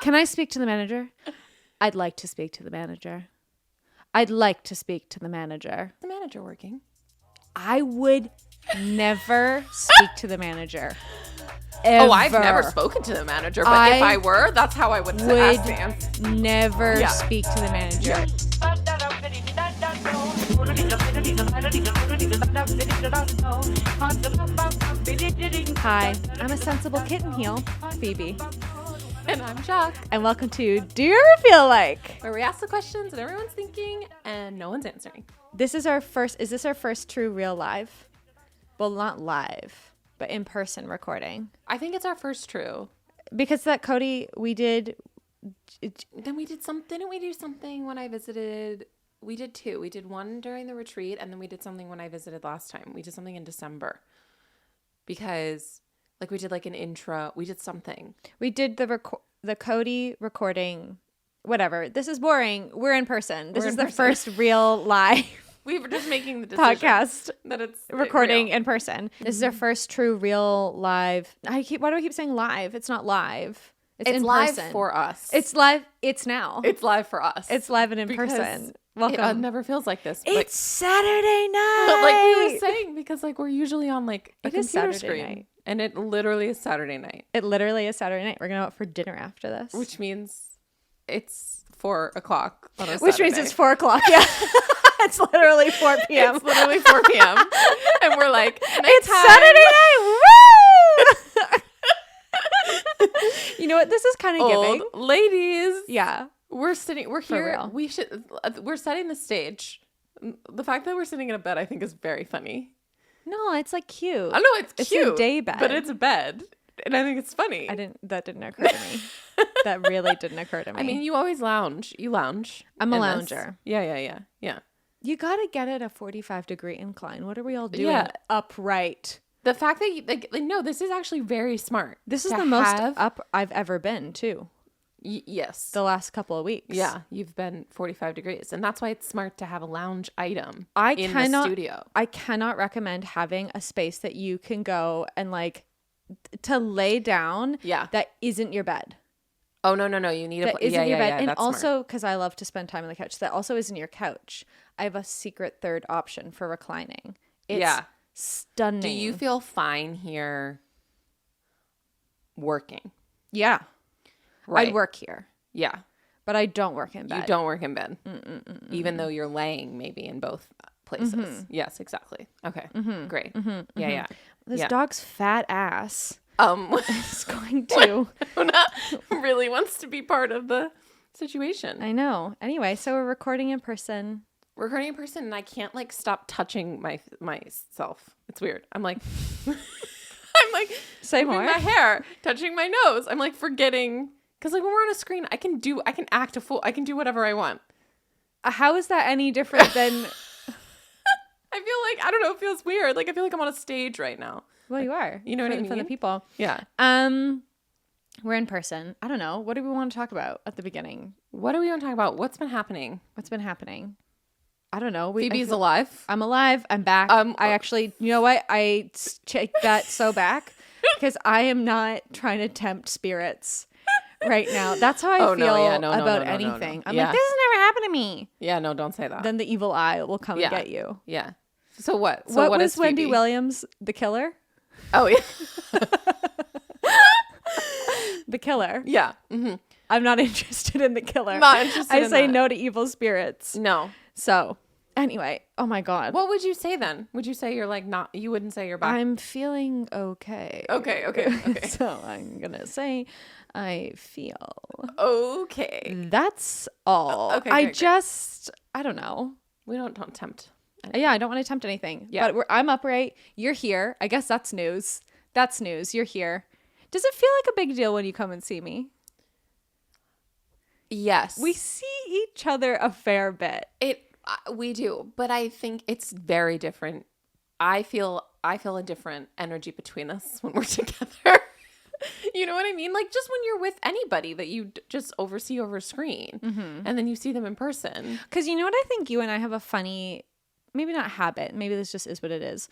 Can I speak to the manager? I'd like to speak to the manager. I'd like to speak to the manager. The manager working. I would never speak to the manager. Ever. Oh, I've never spoken to the manager, but if I were, that's how I would ask the answer. Never speak to the manager. Hi, I'm a sensible kitten heel, Phoebe. And I'm Jacques. And welcome to Do You Ever Feel Like? Where we ask the questions that everyone's thinking and no one's answering. Is this our first true real live? Well, not live, but in-person recording. I think it's our first true. Because that Cody, we did... Then we did something. Didn't we do something when I visited? We did two. We did one during the retreat, and then we did something when I visited last time. We did something in December. Because, like, we did, like, an intro. We did something. We did the Cody recording, whatever. This is boring. We're in person. This is the first real live we were just making the decision podcast that it's recording real. in person. This is our first true real live. Why do I keep saying live? It's not live. It's in live person. for us. It's live. It's now. It's live for us. It's live and in person. Welcome. It never feels like this. It's Saturday night. But like we were saying, because like we're usually on like a computer Saturday screen. Night. And it literally is Saturday night. It literally is Saturday night. We're going to go out for dinner after this. Which means it's 4 o'clock on a Saturday. Which means it's 4 o'clock. Yeah. It's literally 4 p.m. It's literally 4 p.m. And we're like, it's Saturday night. Woo! You know what? This is kind of giving. Ladies. Yeah. We're here. Real. We're setting the stage. The fact that we're sitting in a bed, I think, is very funny. No, it's like cute. I know it's cute. It's a day bed. But it's a bed. And I think it's funny. That didn't occur to me. That really didn't occur to me. I mean, you always lounge. You lounge. I'm a lounger. Yeah. You got to get it a 45-degree incline. What are we all doing upright? The fact that you, no, this is actually very smart. This is the most up I've ever been, too. Yes. The last couple of weeks. Yeah, you've been 45 degrees. And that's why it's smart to have a lounge item in the studio. I cannot recommend having a space that you can go and like to lay down that isn't your bed. Oh, no. You need that isn't your bed. And that's also, because I love to spend time on the couch, that also isn't your couch. I have a secret third option for reclining. It's stunning. Do you feel fine here working? Yeah. Right. I work here. Yeah. But I don't work in bed. You don't work in bed. Even though you're laying maybe in both places. Mm-hmm. Yes, exactly. Okay. Mm-hmm. Great. Mm-hmm. Yeah. This dog's fat ass is going to... really wants to be part of the situation. I know. Anyway, so we're recording in person. And I can't like stop touching myself. It's weird. I'm like... say more. My hair, touching my nose. I'm like forgetting... Because like when we're on a screen, I can act a fool. I can do whatever I want. How is that any different than... I feel like, I don't know, it feels weird. Like I feel like I'm on a stage right now. Well, you are. You know what I mean? For the people. Yeah. We're in person. I don't know. What do we want to talk about at the beginning? What do we want to talk about? What's been happening? I don't know. Phoebe's alive. I'm alive. I'm back. I actually, you know what? I take that so back because I am not trying to tempt spirits right now. That's how I feel about anything. I'm like, this has never happened to me. Yeah, no, don't say that. Then the evil eye will come and get you. Yeah. So what? So what was Wendy Williams, the killer? Oh, yeah. The killer. Yeah. Mm-hmm. I'm not interested in the killer. I say no to evil spirits. No. So anyway, oh my God. What would you say then? Would you say you're like not, you wouldn't say you're back? I'm feeling okay. Okay. So I'm going to say I feel okay. That's all. Okay. I don't know. We don't tempt anything. Yeah, I don't want to tempt anything. Yeah. But I'm upright. You're here. I guess that's news. That's news. You're here. Does it feel like a big deal when you come and see me? Yes. We see each other a fair bit. We do, but I think it's very different. I feel a different energy between us when we're together. You know what I mean? Like just when you're with anybody that you just oversee over a screen and then you see them in person. Because you know what I think you and I have a funny, maybe not habit, maybe this just is what it is.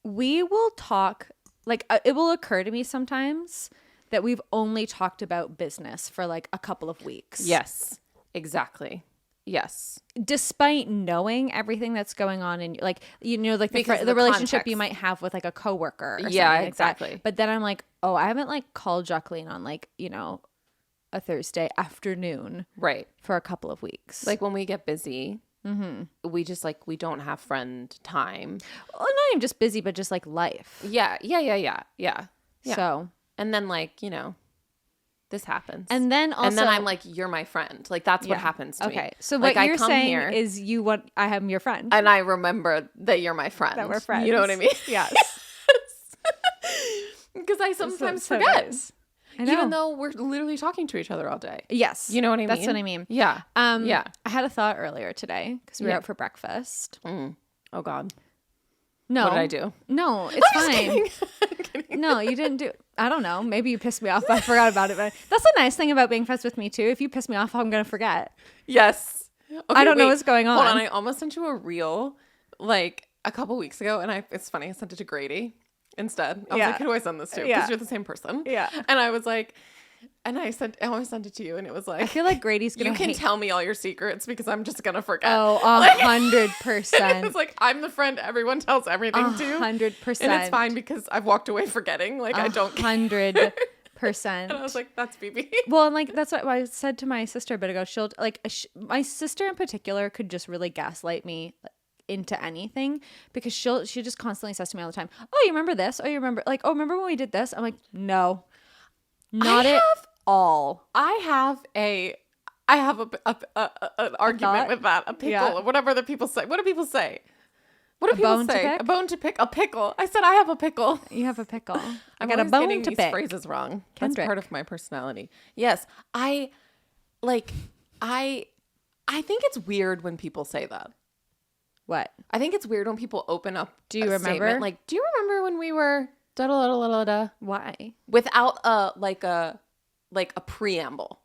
We will talk, like it will occur to me sometimes that we've only talked about business for like a couple of weeks. Yes, exactly. Yes. Despite knowing everything that's going on in like, you know, like the relationship context. you might have with like a coworker or yeah, something exactly. like that. But then I'm like, oh, I haven't like called Jacqueline on like, you know, a Thursday afternoon. Right. For a couple of weeks. Like when we get busy, we just like, we don't have friend time. Well, not even just busy, but just like life. Yeah. So. And then like, you know, this happens. And then also. And then I'm like, you're my friend. Like that's what happens to me. Okay. So like, what you're saying is I am your friend. And I remember that you're my friend. That we're friends. You know what I mean? Yes. Because I sometimes forget. Nice. I know. Even though we're literally talking to each other all day. Yes. You know what I mean? That's what I mean. Yeah. I had a thought earlier today because we were out for breakfast. Oh God. No. What did I do? No, it's fine. No, you didn't do. I don't know. Maybe you pissed me off, but I forgot about it. But that's the nice thing about being friends with me too. If you piss me off, I'm gonna forget. Yes. Okay, I don't know what's going on. Hold on. I almost sent you a reel like a couple weeks ago, and it's funny. I sent it to Grady instead. I was like, who do I send this to? Because you're the same person. Yeah. And I was like. And I almost sent it to you, and it was like, I feel like Grady's gonna. You can tell me all your secrets because I'm just gonna forget. Oh, 100%. It's like I'm the friend everyone tells everything to. 100%. And it's fine because I've walked away forgetting. Like I don't care. 100%. And I was like, that's BB. Well, and like that's what I said to my sister a bit ago. She'll like my sister in particular could just really gaslight me into anything because she just constantly says to me all the time, "Oh, you remember this? Oh, you remember like remember when we did this?" I'm like, "No." Not at all. I have an argument with that. A pickle or whatever the people say. What do people say? What do people say? A bone to pick. A pickle. I said I have a pickle. You have a pickle. I got a bone to these pick. Phrases wrong. Kendrick. That's part of my personality. Yes, I think it's weird when people say that. What? I think it's weird when people open up. Do you remember? Statement. Like, do you remember when we were? Why? Without a preamble.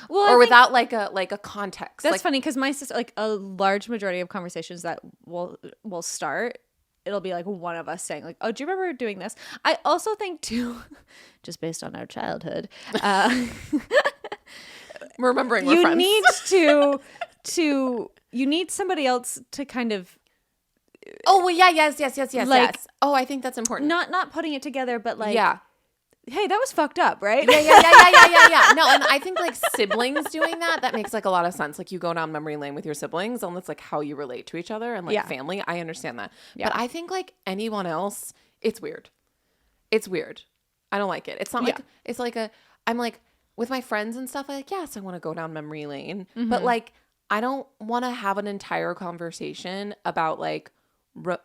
Well, or without like a context. That's funny because my sister, like a large majority of conversations that will start, it'll be like one of us saying like, "Oh, do you remember doing this?" I also think too, just based on our childhood, remembering we're friends. You need somebody else to kind of. Oh well, yeah, yes. Like, oh, I think that's important. Not putting it together, but like, yeah. Hey, that was fucked up, right? Yeah. No, and I think like siblings doing that makes like a lot of sense. Like you go down memory lane with your siblings, and that's like how you relate to each other and like family. I understand that, but I think like anyone else, it's weird. It's weird. I don't like it. It's not like it's like I'm like with my friends and stuff. I'm like, yes, I want to go down memory lane, but like I don't want to have an entire conversation about like I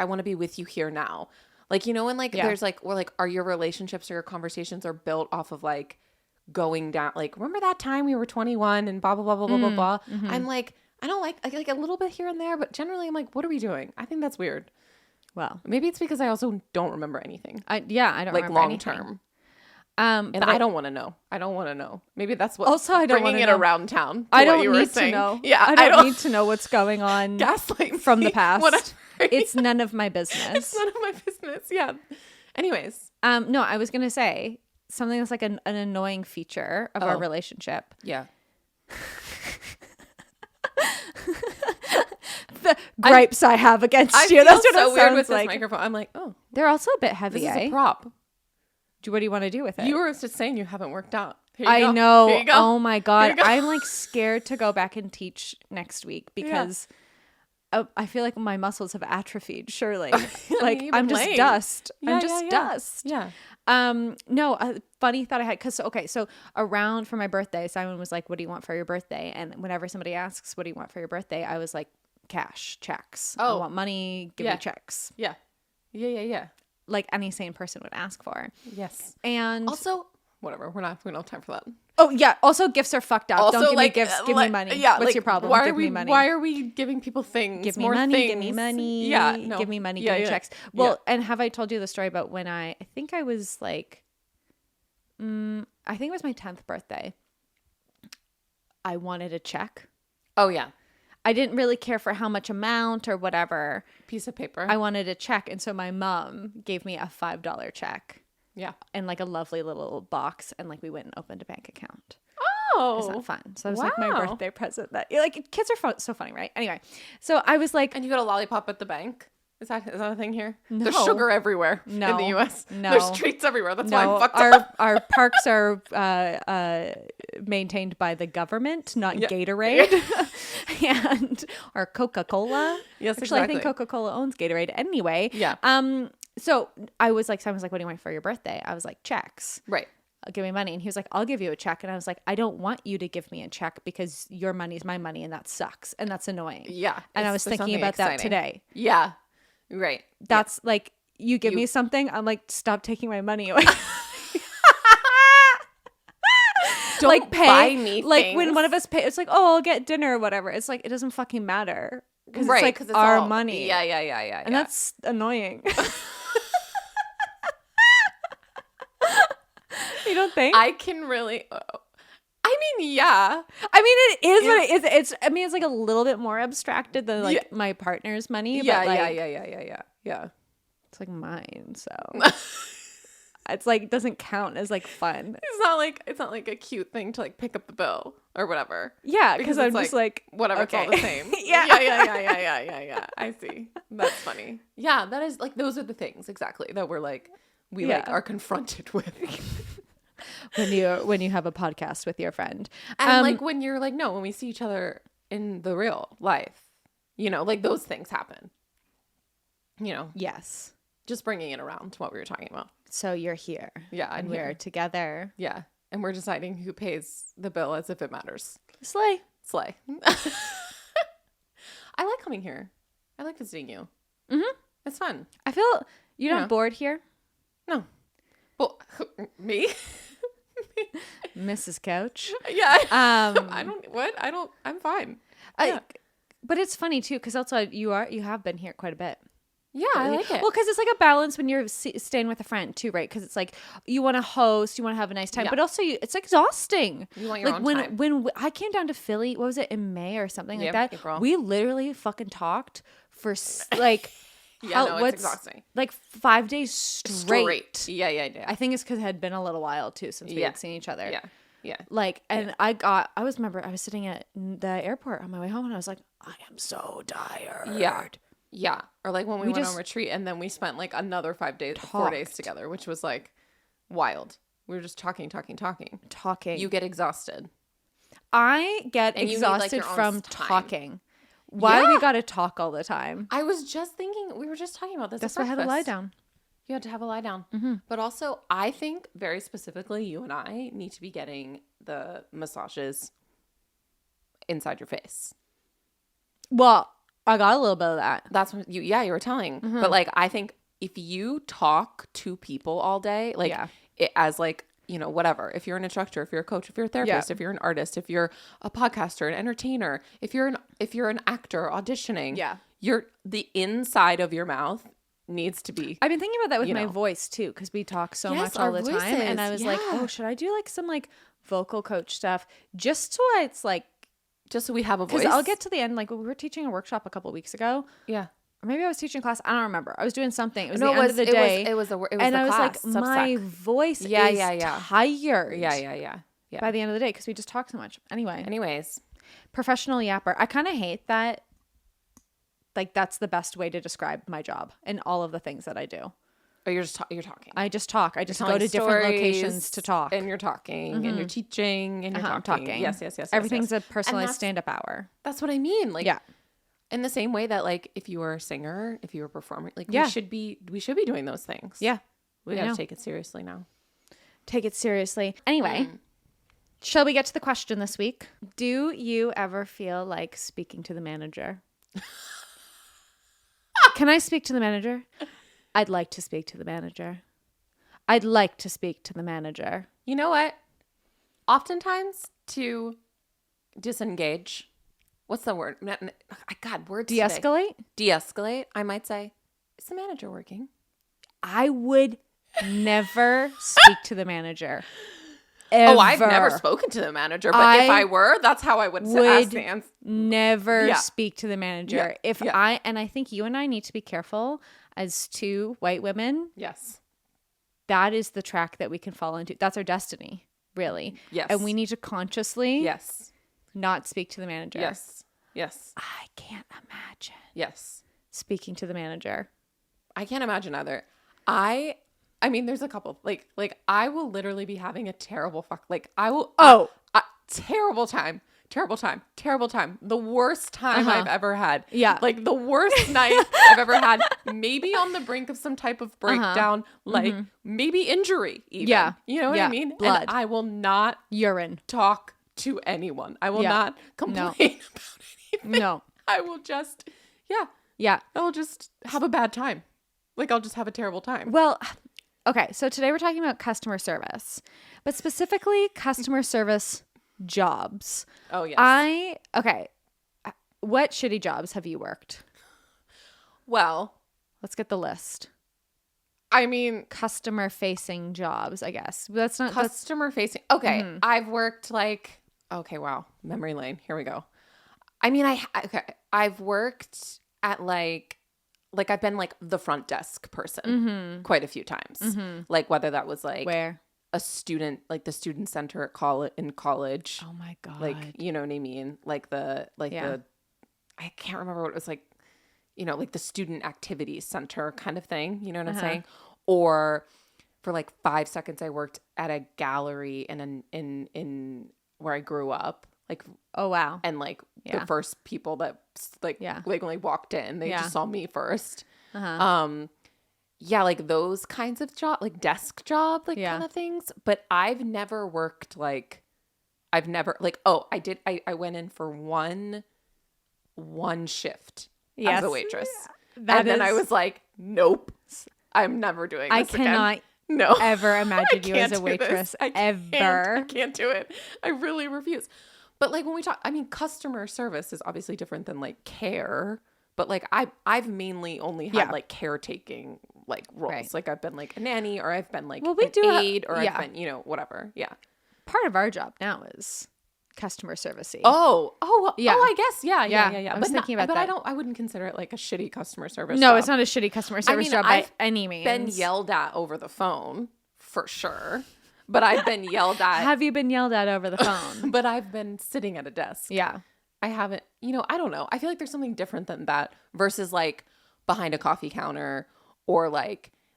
want to be with you here now. Like, you know, when like there's like, or like, are your relationships or your conversations are built off of like going down, like, remember that time we were 21 and blah, blah, blah, blah, blah, blah, blah. I'm like, I don't like a little bit here and there, but generally I'm like, what are we doing? I think that's weird. Well, maybe it's because I also don't remember anything. I don't like remember long anything. term. And I don't want to know. I don't want to know. Maybe that's what also I don't bringing it know. around town. I don't need to know. Yeah, I don't need to know what's going on. Gaslight from the past. Whatever. It's none of my business. It's none of my business. Yeah. Anyways, no, I was gonna say something that's like an annoying feature of our relationship. Yeah. The gripes I have against you. That's what so it weird with like. this microphone. I'm like, oh, they're also a bit heavy. This is a prop. What do you want to do with it? You were just saying you haven't worked out. Here you I go. know. Here you go. Oh my God. I'm like scared to go back and teach next week because I feel like my muscles have atrophied, surely. Like I'm just dust. I'm just dust. Yeah. No, a funny thought I had so around for my birthday, Simon was like, "What do you want for your birthday?" And whenever somebody asks, "What do you want for your birthday?" I was like, "Cash, checks. I want money, give me checks." Yeah. Like any sane person would ask for. Yes. And also, whatever. We don't have time for that. Oh yeah. Also, gifts are fucked up. Also, don't give like, me gifts. Give me money. Yeah. What's your problem? Give me money. Why are we giving people things? Give me more money. things? Give me money. Yeah. No. Give me money. Give me checks. Well, and have I told you the story about when I think I was like, I think it was my 10th birthday. I wanted a check. Oh yeah. I didn't really care for how much amount or whatever. Piece of paper. I wanted a check, and so my mom gave me a $5 check. Yeah. In like a lovely little box, and like we went and opened a bank account. Oh. Isn't that fun? So it was like my birthday present. That like kids are so funny, right? Anyway, so I was like, and you got a lollipop at the bank. Is that a thing here? No. There's sugar everywhere in the U.S. No. There's treats everywhere. That's why I'm fucked up. Our parks are maintained by the government, not Gatorade, and our Coca-Cola. Yes, actually, exactly. I think Coca-Cola owns Gatorade anyway. Yeah. So I was like, Simon was like, "What do you want for your birthday?" I was like, "Checks." Right. Give me money. And he was like, I'll give you a check. And I was like, I don't want you to give me a check because your money is my money and that sucks. And that's annoying. Yeah. And I was thinking about that today. Yeah. Right. That's like, you give me something, I'm like, stop taking my money away. Don't like buy me like things. when one of us pay, it's like, oh, I'll get dinner or whatever. It's like, it doesn't fucking matter. Because Right, it's like it's our all money. Yeah. And that's annoying. You don't think? I can really. I mean, yeah. I mean, it is what it is. It's like a little bit more abstracted than like my partner's money. Yeah, but like, yeah. It's like mine, so it's like doesn't count as like fun. It's not like a cute thing to like pick up the bill or whatever. Yeah, because I'm just like whatever. Okay. It's all the same. Yeah. I see. That's funny. Yeah, that is like those are the things exactly that we're like like are confronted with. when you have a podcast with your friend, and like when you're like when we see each other in the real life, like those things happen. Yes, just bringing it around to what we were talking about. So you're here, and we're together, and we're deciding who pays the bill as if it matters. Slay. I like coming here. I like visiting you. It's fun. I feel you're not bored here. No. Well, me? Mrs. Couch. Yeah. I'm fine. But it's funny too, because also you have been here quite a bit. Yeah, I like it. Well, because it's like a balance when you're staying with a friend too, right? Because it's like you want to host, you want to have a nice time, but also it's exhausting. You want your own time. When I came down to Philly, what was it, in May or something like that? April. We literally fucking talked for like it's exhausting. Like 5 days straight. Yeah. I think it's because it had been a little while too since we had seen each other. Yeah. Like, and I remember I was sitting at the airport on my way home and I was like, I am so tired. Yeah. Or like when we went on retreat and then we spent like another 4 days together, which was like wild. We were just talking. You get exhausted. I get exhausted from talking. Why do we got to talk all the time? I was just thinking, we were just talking about this. That's why I had to lie down. You had to have a lie down. Mm-hmm. But also, I think very specifically, you and I need to be getting the massages inside your face. Well, I got a little bit of that. That's what you were telling. Mm-hmm. But like, I think if you talk to people all day, like as like, whatever, if you're an instructor, if you're a coach, if you're a therapist, if you're an artist, if you're a podcaster, an entertainer, if you're an actor auditioning, the inside of your mouth needs to be. I've been thinking about that with my voice too, because we talk so much all the time, and I was like, oh, should I do like some like vocal coach stuff just so it's like, just so we have a voice? Because I'll get to the end, like we were teaching a workshop a couple weeks ago. Yeah. Or maybe I was teaching class. I don't remember. I was doing something. It was the end of the day. It was and I was like, my voice is tired. Yeah. By the end of the day, because we just talk so much. Anyways. Professional yapper. I kind of hate that. Like, that's the best way to describe my job and all of the things that I do. Oh, you're talking. I just talk. I just go to different locations to talk. And you're talking, and you're teaching, and you're talking. Yes. Everything's a personalized stand-up hour. That's what I mean. Like, in the same way that, like, if you were a singer, if you were a performer, like, we should be doing those things. Yeah. We got to take it seriously now. Take it seriously. Anyway, shall we get to the question this week? Do you ever feel like speaking to the manager? Can I speak to the manager? I'd like to speak to the manager. I'd like to speak to the manager. You know what? Oftentimes to disengage, what's the word? God, words. De-escalate? De-escalate, I might say. Is the manager working? I would never speak to the manager. Ever. Oh, I've never spoken to the manager, but if I were, that's how I would ask the answer. Never speak to the manager. And I think you and I need to be careful as two white women. Yes. that is the track that we can fall into. That's our destiny, really. Yes. And we need to consciously yes. not speak to the manager. Yes. Yes. I can't imagine Yes. speaking to the manager. I can't imagine either. I mean, there's a couple, like I will literally be having a terrible terrible time. The worst time I've ever had. Yeah. Like the worst night I've ever had. Maybe on the brink of some type of breakdown, like maybe injury even. Yeah. You know what I mean? Blood. And I will not Urine. talk to anyone. I will not complain about anything. No. I will just, Yeah. I'll just have a bad time. Like I'll just have a terrible time. Well, okay. So today we're talking about customer service, but specifically customer service jobs. Oh, yes. Okay. What shitty jobs have you worked? Well, let's get the list. I mean, customer facing jobs, I guess. That's not customer facing. Okay. Mm-hmm. I've worked okay, wow. Memory lane. Here we go. I mean, I've worked at I've been the front desk person quite a few times. Mm-hmm. Like whether that was where a student, the student center at in college. Oh my God. You know what I mean? The I can't remember what it was the student activities center kind of thing. You know what I'm saying? Or for 5 seconds, I worked at a gallery in where I grew up. Oh wow. And the first people that when they walked in, they just saw me first. Those kinds of job, desk job, kind of things. But I've never worked I went in for one shift as a waitress. Then I was nope, I'm never doing this again. I cannot ever imagine you as a waitress ever. I can't do it. I really refuse. But when we talk, I mean, customer service is obviously different than care. But I've mainly only had caretaking roles. Right. I've been a nanny, or I've been an aide, or I've been whatever. Yeah. Part of our job now is customer servicey. Oh, yeah. I guess yeah. I was thinking about that. But I wouldn't consider it a shitty customer service. No, job. it's not a shitty customer service job by any means. Been yelled at over the phone for sure. But I've been yelled at. Have you been yelled at over the phone? But I've been sitting at a desk. Yeah. I haven't, I don't know. I feel there's something different than that versus behind a coffee counter, or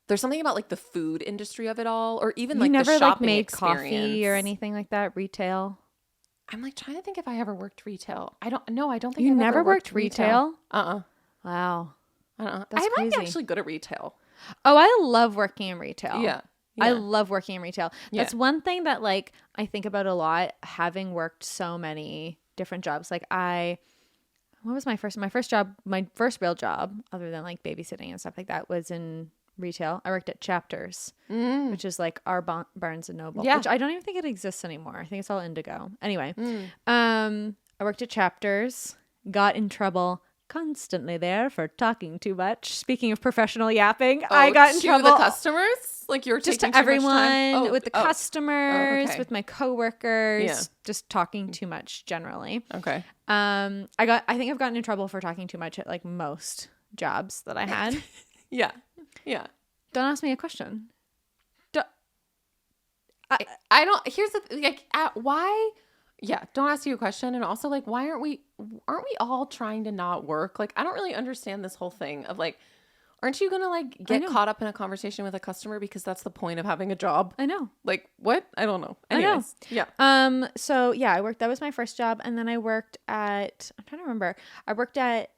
there's something about the food industry of it all, or even you never the shopping made experience. Coffee or anything like that, retail. I'm trying to think if I ever worked retail. I don't think you I've never ever worked retail. That's Wow. crazy. I'm actually good at retail. Oh, I love working in retail. Yeah. I love working in retail. That's one thing that I think about a lot, having worked so many different jobs. What was my first job, my first real job other than babysitting and stuff like that, was in retail. I worked at Chapters, which is our Barnes and Noble, which I don't even think it exists anymore. I think it's all Indigo. Anyway, I worked at Chapters, got in trouble constantly there for talking too much. Speaking of professional yapping, I got in trouble. To the customers? You were just taking to too everyone, much time? with the customers, okay. with my coworkers, just talking too much generally. Okay. I think I've gotten in trouble for talking too much at most jobs that I had. Yeah. Don't ask me a question. I don't. Here's the why. Yeah, don't ask you a question. And also, why aren't we all trying to not work? I don't really understand this whole thing of aren't you gonna get caught up in a conversation with a customer, because that's the point of having a job? I know. What? I don't know. Anyways, I know. Yeah. So yeah, I worked. That was my first job, and then I worked at. I'm trying to remember. I worked at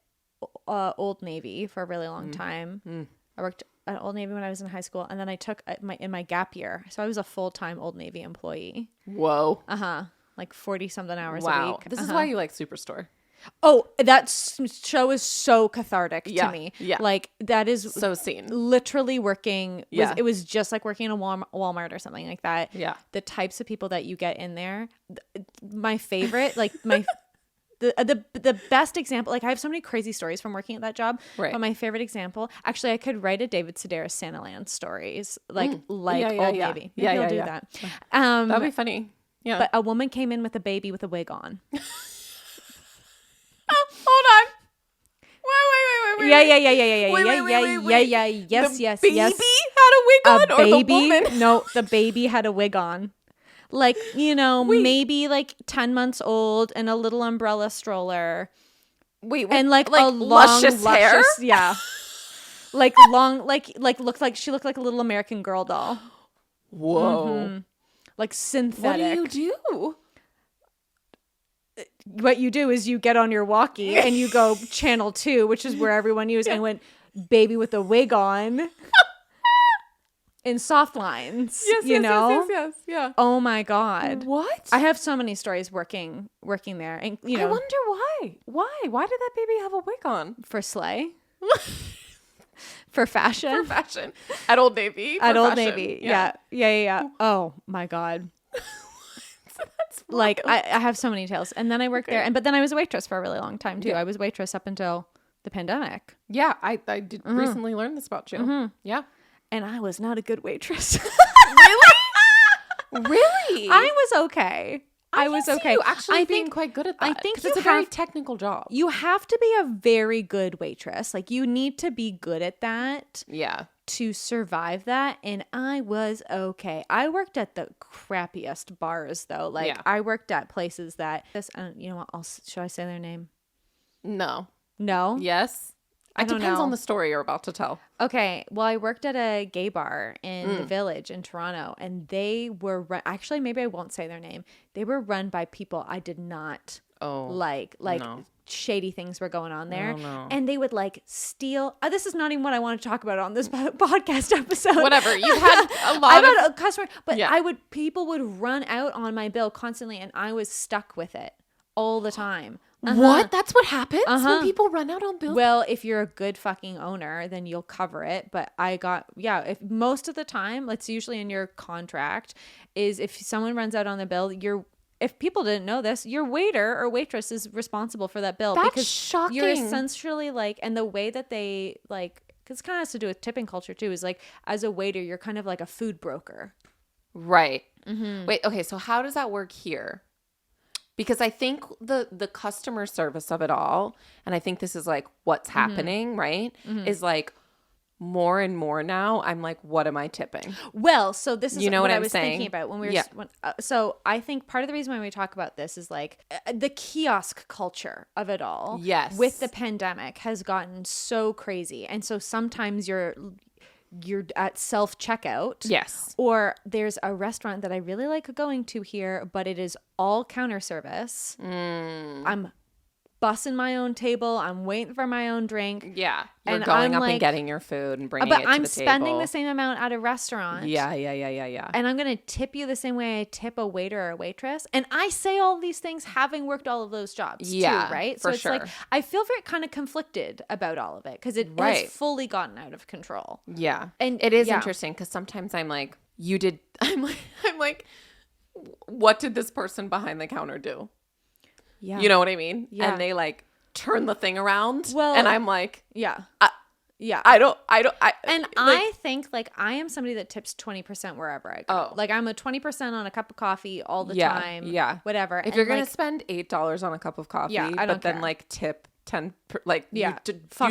Old Navy for a really long time. I worked at Old Navy when I was in high school, and then I took in my gap year, so I was a full-time Old Navy employee. Whoa. 40 something hours a week. This is why you like Superstore. Oh, that show is so cathartic to me. Yeah. That is so seen. Literally working. It was just like working in a Walmart or something like that. Yeah. The types of people that you get in there. My favorite, the best example, I have so many crazy stories from working at that job. Right. But my favorite example, actually, I could write a David Sedaris Santaland stories, Old Navy. Maybe I'll do that. That'd be funny. Yeah. But a woman came in with a baby with a wig on. Hold on. Yes. Baby had a wig on, or the woman? No, the baby had a wig on. Like, maybe like 10 months old and a little umbrella stroller. Wait, and like a long, luscious hair? Yeah. Like long, like she looked like a little American Girl doll. Whoa. Mm-hmm. Like synthetic. What do you do? What you do is you get on your walkie and you go channel 2, which is where everyone used, and went baby with a wig on. In soft lines, yes, yeah. Oh my God. What? I have so many stories working there. And, I wonder why. Why did that baby have a wig on? For slay. For fashion. At Old Navy. Old Navy. Yeah. Oh my God. That's like I have so many tales. And then I worked there. But then I was a waitress for a really long time too. Yeah. I was waitress up until the pandemic. Yeah, I did recently learn this about you. Mm-hmm. Yeah. And I was not a good waitress. Really? I was okay. I was okay. You actually being quite good at that. I think it's a very technical job. You have to be a very good waitress. Like you need to be good at that. Yeah. To survive that. And I was okay. I worked at the crappiest bars though. Like I worked at places that you know what? Should I say their name? No. It Yes. It depends on the story you're about to tell. Okay. Well, I worked at a gay bar in the Village in Toronto, and they were actually, maybe I won't say their name. They were run by people I did not like. No. Shady things were going on there. No. And they would like steal. This is not even what I want to talk about on this podcast episode. Whatever. You had a lot of customer, but people would run out on my bill constantly, and I was stuck with it all the time. What? That's what happens when people run out on bills? Well, if you're a good fucking owner, then you'll cover it. But if most of the time, it's usually in your contract, is if someone runs out on the bill, if people didn't know this, your waiter or waitress is responsible for that bill. That's because shocking. You're essentially like, and the way that they like, because it kind of has to do with tipping culture too, is like, as a waiter, you're kind of like a food broker. Right. Mm-hmm. Wait, okay. So how does that work here? Because I think the customer service of it all, and I think this is like what's happening, right? Mm-hmm. Is like more and more now. I'm like, what am I tipping? Well, so this is what I was saying? Thinking about when we were. So I think part of the reason why we talk about this is like the kiosk culture of it all. Yes. With the pandemic has gotten so crazy, and so sometimes you're at self-checkout. Yes. Or there's a restaurant that I really like going to here, but it is all counter service. I'm bussing my own table. I'm waiting for my own drink. Yeah. You're going up and getting your food and bringing it to the table. But I'm spending the same amount at a restaurant. Yeah. And I'm going to tip you the same way I tip a waiter or a waitress. And I say all these things having worked all of those jobs too, right? So it's like, I feel very kind of conflicted about all of it because it has fully gotten out of control. Yeah. And it is interesting because sometimes I'm like, I'm like, what did this person behind the counter do? Yeah. You know what I mean? Yeah. And they like turn the thing around. Well, and I'm like, I think like I am somebody that tips 20% wherever I go. Like I'm a 20% on a cup of coffee all the time. Yeah. Whatever. If you're going to spend $8 on a cup of coffee, but then like tip 10, you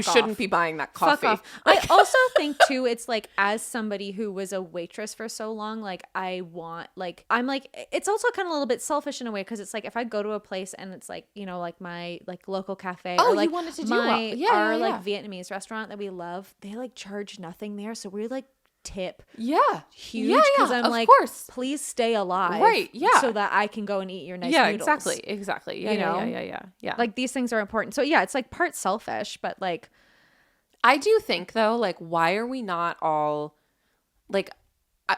shouldn't be buying that coffee. Fuck off. I also think too, it's like as somebody who was a waitress for so long, like I'm like, it's also kind of a little bit selfish in a way because it's like if I go to a place and it's like, you know, like my like local cafe or like you wanted to do our like Vietnamese restaurant that we love, they like charge nothing there. So we're like tip huge because I'm like, please stay alive, right? So that I can go and eat your nice noodles. Exactly. Yeah. Like these things are important. So yeah, it's like part selfish, but like I do think though, like why are we not all like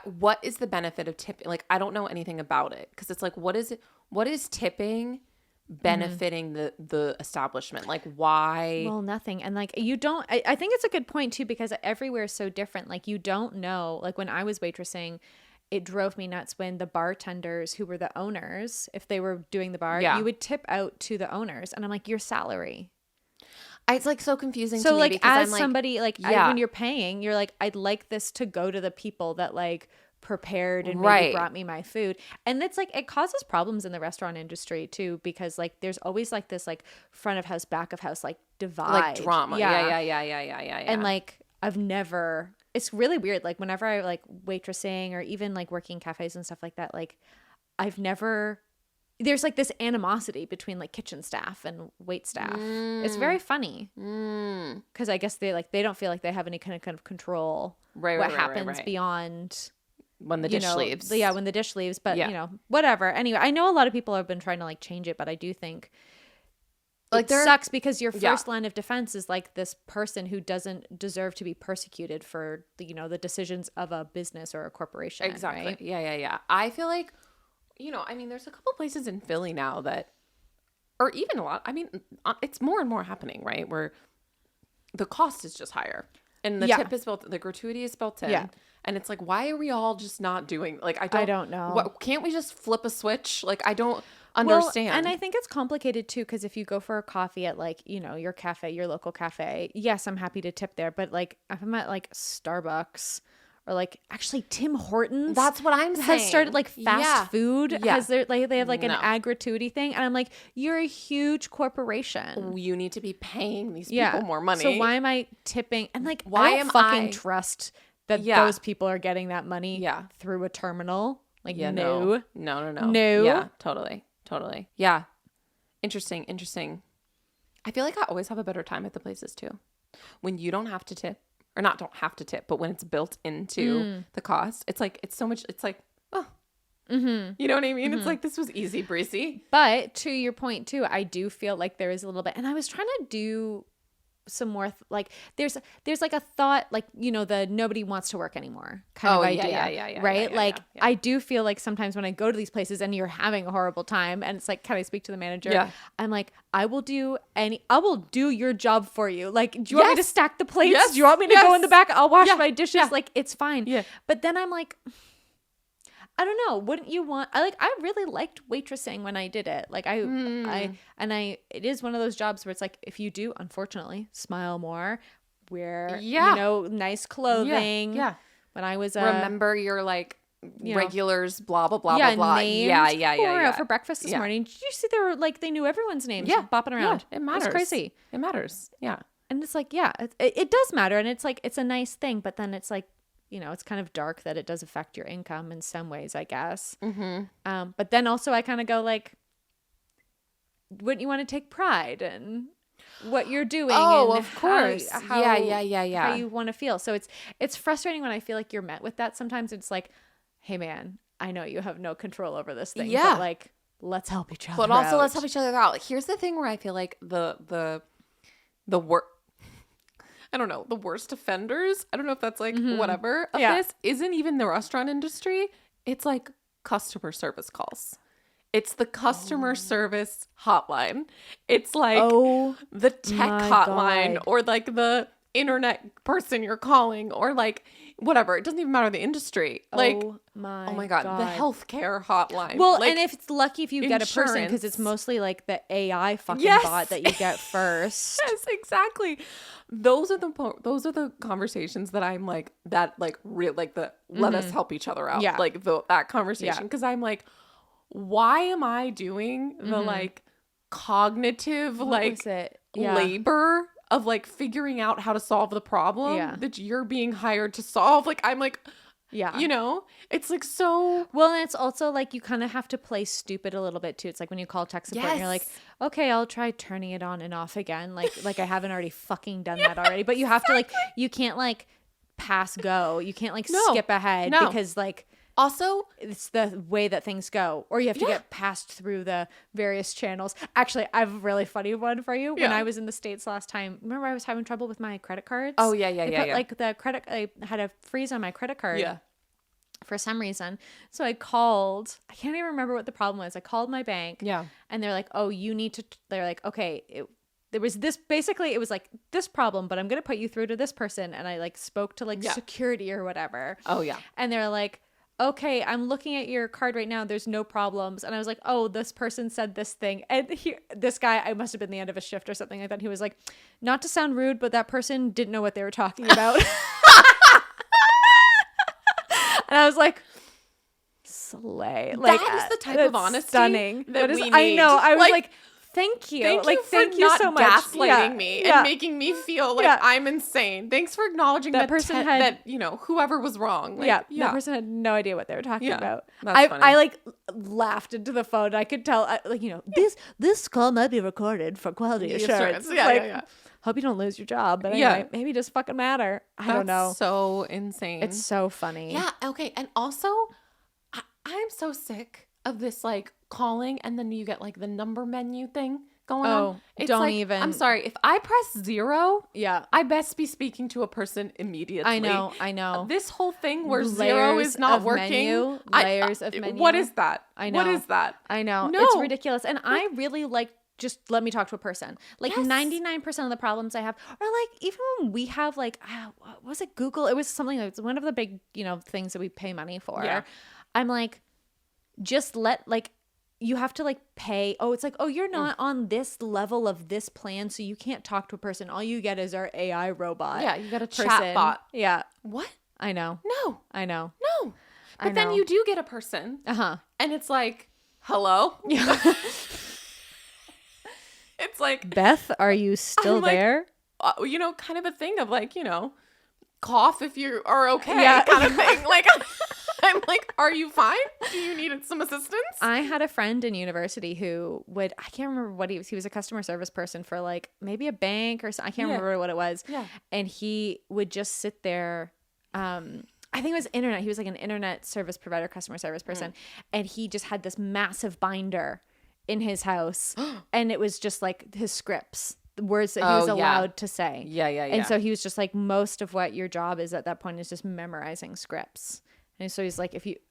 what is the benefit of tipping? Like I don't know anything about it because it's like what is tipping benefiting the establishment? Like why? Well, nothing. And like you don't I think it's a good point too because everywhere is so different. Like you don't know, like when I was waitressing, it drove me nuts when the bartenders who were the owners, if they were doing the bar, you would tip out to the owners and I'm like, your salary. It's like so confusing so to me like because as somebody like when you're paying, you're like, I'd like this to go to the people that like prepared and maybe brought me my food. And it's like it causes problems in the restaurant industry too because like there's always like this like front of house back of house like divide. Like drama. Yeah. And like it's really weird. Like whenever I like waitressing or even like working cafes and stuff like that, like there's like this animosity between like kitchen staff and wait staff. It's very funny because I guess they don't feel like they have any kind of control what happens beyond when the dish leaves. When the dish leaves. But whatever. Anyway, I know a lot of people have been trying to like change it, but I do think like it sucks because your first line of defense is like this person who doesn't deserve to be persecuted for the decisions of a business or a corporation. Exactly. Right? Yeah. I feel like, I mean, there's a couple places in Philly now or even a lot. I mean, it's more and more happening, right? Where the cost is just higher and the tip is built, the gratuity is built in. Yeah. And it's like, why are we all just not doing, like, I don't know. Can't we just flip a switch? Like, I don't understand. Well, and I think it's complicated too, because if you go for a coffee at like, your cafe, your local cafe, yes, I'm happy to tip there. But like, if I'm at like Starbucks or like actually Tim Hortons, that's what I'm saying, has started like fast food. Has their like they have like an ad gratuity thing, and I'm like, you're a huge corporation. You need to be paying these people more money. So why am I tipping? And like, why am I trust that those people are getting that money through a terminal? Like, no. Yeah, totally. Yeah. Interesting. I feel like I always have a better time at the places too. When you don't have to tip, or not don't have to tip, but when it's built into the cost, it's like, it's so much, it's like, oh, you know what I mean? It's like, this was easy breezy. But to your point too, I do feel like there is a little bit, and I was trying to do some more like there's like a thought, like the nobody wants to work anymore kind of idea, right? Like I do feel like sometimes when I go to these places and you're having a horrible time and it's like, can I speak to the manager? I'm like, I will do your job for you. Like, do you want me to stack the plates? Do you want me to go in the back? I'll wash my dishes. Like, it's fine. But then I'm like, I don't know. Wouldn't you want? I really liked waitressing when I did it. Like it is one of those jobs where it's like, if you do, unfortunately, smile more, wear nice clothing. When I was remember your like regulars, blah blah blah blah blah. Yeah. For breakfast this morning, did you see they knew everyone's names? Bopping around. It matters. It's crazy. It matters. Yeah. And it's like, it does matter, and it's like it's a nice thing, but then it's like, it's kind of dark that it does affect your income in some ways, I guess. But then also I kind of go like, wouldn't you want to take pride in what you're doing? Oh, and of course. How you want to feel. So it's frustrating when I feel like you're met with that. Sometimes it's like, hey man, I know you have no control over this thing, but like, let's help each other out. But also let's help each other out. Here's the thing where I feel like the work, I don't know, the worst offenders, I don't know if that's like whatever of this, isn't even the restaurant industry. It's like customer service calls. It's the customer service hotline. It's like the tech hotline or like the internet person you're calling or like whatever. It doesn't even matter the industry. Like, oh my God. The healthcare hotline. Well, like, and if it's lucky if you get a person, because it's mostly like the AI fucking bot that you get first. Yes, exactly. Those are the conversations that I'm like, that like real, like the let us help each other out. Like that conversation. Because I'm like, why am I doing the like cognitive labor of like figuring out how to solve the problem that you're being hired to solve? Like, I'm like, it's like so. Well, and it's also like you kind of have to play stupid a little bit too. It's like when you call tech support and you're like, okay, I'll try turning it on and off again. Like I haven't already fucking done that already. But you have to like, you can't like pass go. You can't like skip ahead because like. Also, it's the way that things go, or you have to get passed through the various channels. Actually, I have a really funny one for you. When I was in the States last time, remember I was having trouble with my credit cards? Oh, yeah. Like I had a freeze on my credit card for some reason. So I called, I can't even remember what the problem was. I called my bank and they're like, oh, you need to, they're like, okay, there was this, basically it was like this problem, but I'm going to put you through to this person. And I like spoke to like security or whatever. Oh yeah. And they're like, okay, I'm looking at your card right now. There's no problems. And I was like, oh, this person said this thing. And this guy, I must have been the end of a shift or something like that. He was like, not to sound rude, but that person didn't know what they were talking about. And I was like, slay. Like, that is the type of honesty stunning. that we need. I know. I was like, Thank you. Thank you so much. Gaslighting me and making me feel like I'm insane. Thanks for acknowledging that person that whoever was wrong. That person had no idea what they were talking about. I laughed into the phone. I could tell this call might be recorded for quality assurance. Hope you don't lose your job, but anyway, maybe it doesn't fucking matter. I don't know. So insane. It's so funny. Yeah. Okay. And also, I'm so sick of this calling and then you get the number menu thing going on. It's even. I'm sorry. If I press 0, I best be speaking to a person immediately. I know. This whole thing where layers 0 is not working. Layers of menu. What is that? I know. What is that? I know. No. It's ridiculous. And I really just let me talk to a person. 99% of the problems I have are even when we have was it Google? It was something that's one of the big, things that we pay money for. Yeah. I'm just let you have to pay. Oh, it's you're not on this level of this plan, so you can't talk to a person. All you get is our AI robot. Yeah, you got a chat bot. Yeah. What? I know. No. I know. No. But then you do get a person. And it's hello? Yeah. It's Beth, are you still there? Kind of a thing of cough if you are okay kind of thing. I'm are you fine? Do you need some assistance? I had a friend in university who I can't remember what he was a customer service person for maybe a bank or something. I can't remember what it was. Yeah. And he would just sit there. I think it was internet. He was an internet service provider, customer service person. And he just had this massive binder in his house. And it was just his scripts, the words that he was allowed to say. Yeah. And so he was just most of what your job is at that point is just memorizing scripts. And so he's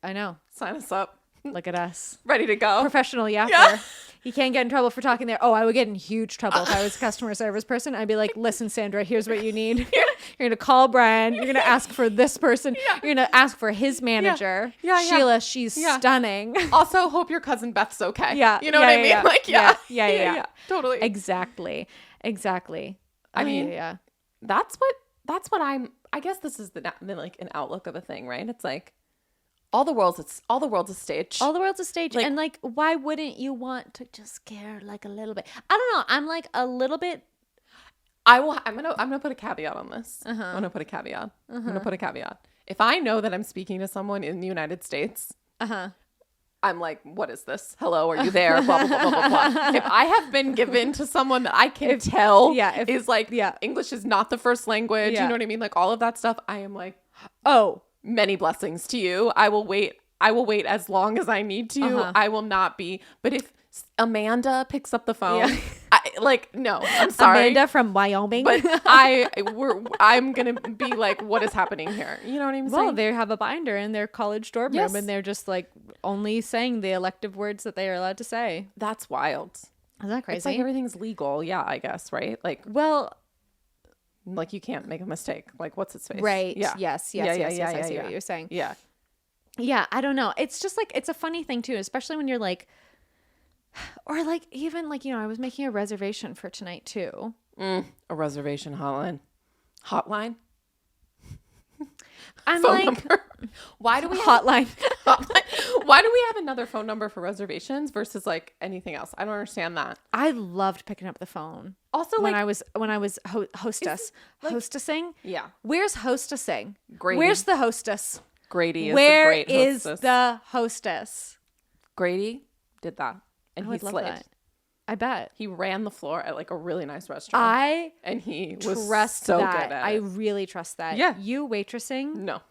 I know. Sign us up. Look at us. Ready to go. Professional yapper. He can't get in trouble for talking there. Oh, I would get in huge trouble if I was a customer service person. I'd be listen, Sandra, here's what you need. You're going to call Brian. You're going to ask for this person. You're going to ask for his manager. Sheila, she's stunning. Also, hope your cousin Beth's okay. Yeah. You know what I mean? Yeah. Totally. Exactly. I mean, that's what I guess this is an outlook of a thing, right? It's all the world's a stage. All the world's a stage. And why wouldn't you want to just care a little bit? I don't know. I'm a little bit. I'm gonna put a caveat on this. I'm gonna put a caveat. If I know that I'm speaking to someone in the United States, I'm what is this? Hello, are you there? Blah, blah, blah, blah, blah, blah. If I have been given to someone that I can tell is English is not the first language, you know what I mean? All of that stuff, I am oh, many blessings to you. I will wait as long as I need to. I will not be. But if Amanda picks up the phone, no, I'm sorry. Amanda from Wyoming. But I'm going to be what is happening here? You know what I'm saying? Well, they have a binder in their college dorm room and they're just only saying the elective words that they are allowed to say. That's wild. Isn't that crazy? It's everything's legal. Yeah, I guess, right? Well, you can't make a mistake. What's its face? Right. Yeah. Yes. I see what you're saying. Yeah. Yeah. I don't know. It's just it's a funny thing too, especially when you're or even I was making a reservation for tonight too. A reservation hotline. I'm phone number. Why do we hotline? Why do we have another phone number for reservations versus anything else? I don't understand that. I loved picking up the phone. Also, when I was hostessing. Yeah. Where's hostessing? Grady. Where's the hostess? Grady is Where the great hostess. Where is the hostess? Grady did that, and he slayed. That. I bet he ran the floor at a really nice restaurant. He was so good at it. I really trust that. Yeah. You waitressing? No.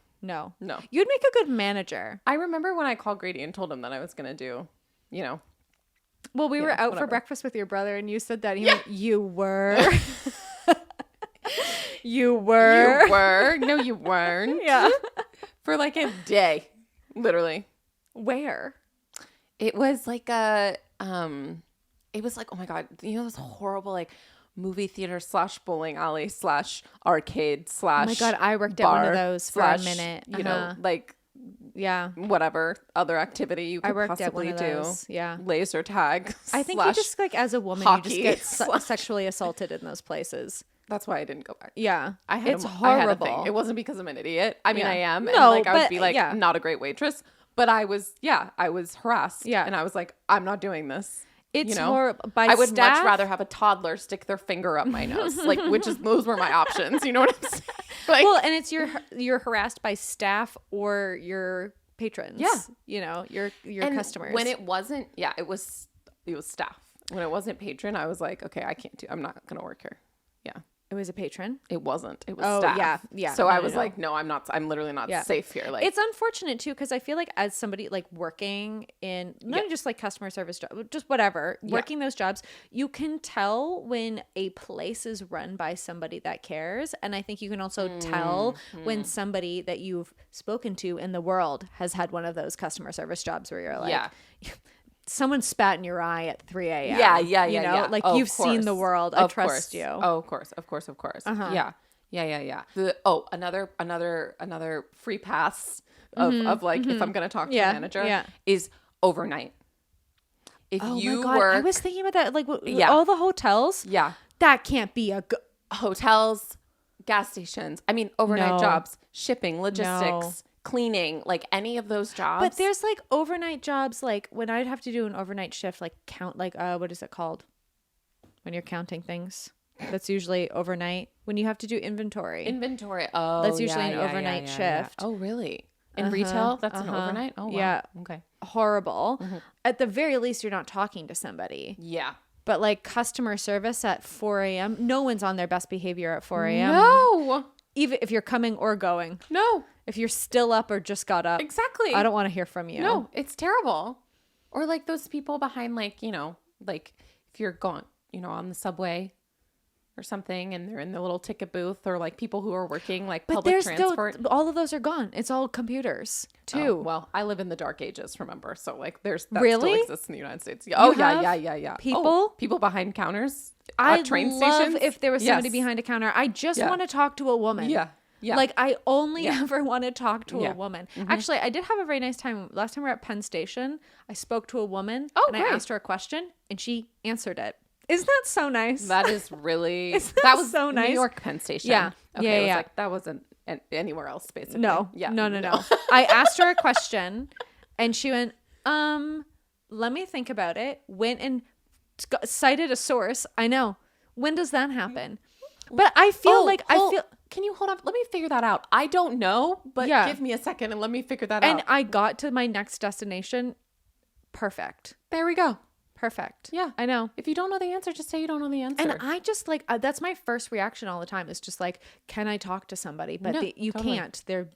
You'd make a good manager. I remember when I called Grady and told him that I was gonna do, Well, we were out for breakfast with your brother, and you said that. He went, you were. You were. You were. No, you weren't. Yeah. For a day, literally. Where? It was it was oh my God, this horrible movie theater / bowling alley / arcade / oh my God, I worked at one of those for a minute. Whatever other activity you could possibly do. Yeah. Laser tag. I think you just as a woman, you just get sexually assaulted in those places. That's why I didn't go back. Yeah. It's horrible. I had a thing. It wasn't because I'm an idiot. I mean, I am. No, and I would be not a great waitress, but I was harassed. Yeah. And I was I'm not doing this. It's you know? horrible. I would much rather have a toddler stick their finger up my nose, like, those were my options. You know what I'm saying? Like, well, and it's you're harassed by staff or your patrons. Yeah. You know, your and customers. when it wasn't, it was staff. When it wasn't patron, I was like, okay, I'm not going to work here. Yeah. It was a patron? It wasn't. It was staff. Yeah. So I was like, no, I'm literally not safe here. Like, it's unfortunate too, because I feel like as somebody like working in not just like customer service job, just whatever, working those jobs, you can tell when a place is run by somebody that cares. And I think you can also tell when somebody that you've spoken to in the world has had one of those customer service jobs where you're like, someone spat in your eye at 3 a.m. Yeah. You know, like you've seen the world. I trust you. Oh, of course. Yeah. Another free pass of like, if I'm going to talk to a manager is overnight. If you work, I was thinking about that. Like, all the hotels. Yeah. That can't be hotels, gas stations. I mean, overnight jobs, shipping, logistics. Cleaning, like any of those jobs. But there's like overnight jobs, like when I'd have to do an overnight shift, like count, like what is it called when you're counting things? That's usually overnight. When you have to do inventory. Oh, that's usually an overnight shift. Oh, really? In retail, that's an overnight. Oh, wow. Yeah. Okay. Horrible. At the very least, you're not talking to somebody. Yeah. But like customer service at 4 a.m., no one's on their best behavior at 4 a.m. No. Even if you're coming or going. No. If you're still up or just got up. Exactly. I don't want to hear from you. No, it's terrible. Or like those people behind, like, you know, like if you're going, you know, on the subway or something and they're in the little ticket booth, or like people who are working like public transport. All of those are gone. It's all computers too. Oh, well, I live in the dark ages, remember? So like that really? still exists in the United States. Oh, yeah. People? People behind counters at train love stations. If there was somebody behind a counter. I just want to talk to a woman. Yeah. Like I only ever want to talk to a woman. Actually, I did have a very nice time. Last time we were at Penn Station, I spoke to a woman and I asked her a question and she answered it. Isn't that so nice? That is really, that was so nice. New York Penn Station. Yeah. Okay, yeah. Like, that wasn't anywhere else basically. No. Yeah. No. I asked her a question and she went, let me think about it. Went and cited a source. I know. When does that happen? But I feel Can you hold on? Let me figure that out. I don't know, but give me a second and let me figure that out. And I got to my next destination. Perfect. There we go. Perfect. Yeah. I know. If you don't know the answer, just say you don't know the answer. And I just like, that's my first reaction all the time. It's just like, can I talk to somebody? But you can't. They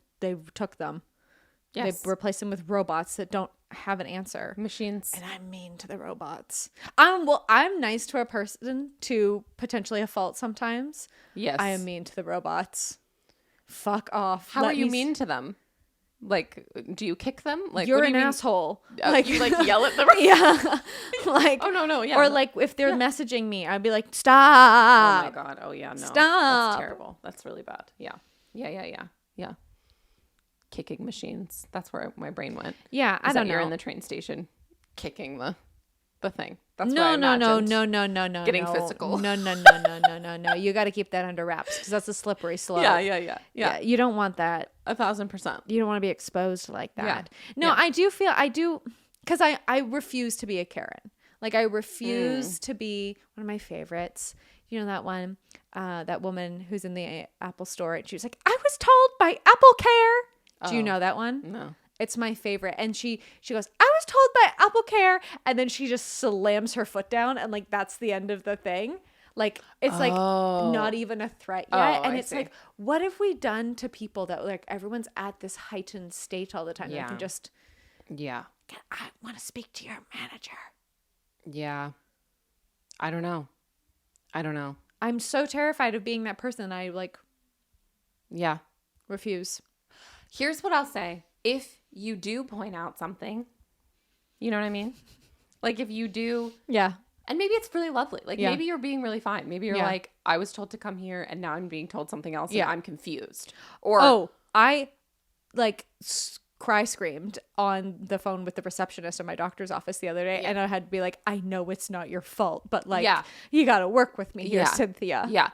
took them. Yes. They replaced them with robots that don't have an answer. Machines. And I'm mean to the robots. I'm nice to a person to potentially a fault sometimes. Yes. I am mean to the robots. Fuck off. How are you mean to them? Like, do you kick them? Like, you're an asshole. Like, you like yell at them? Yeah. Like, oh no, yeah. Or like if they're messaging me, I'd be like, stop. Oh my God. Oh yeah, no. Stop. That's terrible. That's really bad. Yeah. Kicking machines. That's where my brain went. Yeah, I don't know. You're in the train station kicking the thing. That's no. Getting physical. No. You got to keep that under wraps because that's a slippery slope. Yeah. You don't want that. 1,000%. You don't want to be exposed like that. Yeah. No, yeah. I do because I refuse to be a Karen. Like I refuse to be one of my favorites. You know that one, that woman who's in the Apple store and she was like, I was told by Apple Care. Do you know that one? No. It's my favorite. And she goes, I was told by Apple Care. And then she just slams her foot down. And like, that's the end of the thing. Like, it's like not even a threat yet. And it's like, what have we done to people that like everyone's at this heightened state all the time? Yeah. They can just, I want to speak to your manager. Yeah. I don't know. I'm so terrified of being that person. I like, refuse. Here's what I'll say. If you do point out something, you know what I mean? Like if you do. Yeah. And maybe it's really lovely. Like maybe you're being really fine. Maybe you're like, I was told to come here and now I'm being told something else and I'm confused. Or I like cry screamed on the phone with the receptionist in my doctor's office the other day. And I had to be like, I know it's not your fault, but like, you got to work with me here, Cynthia. Yeah.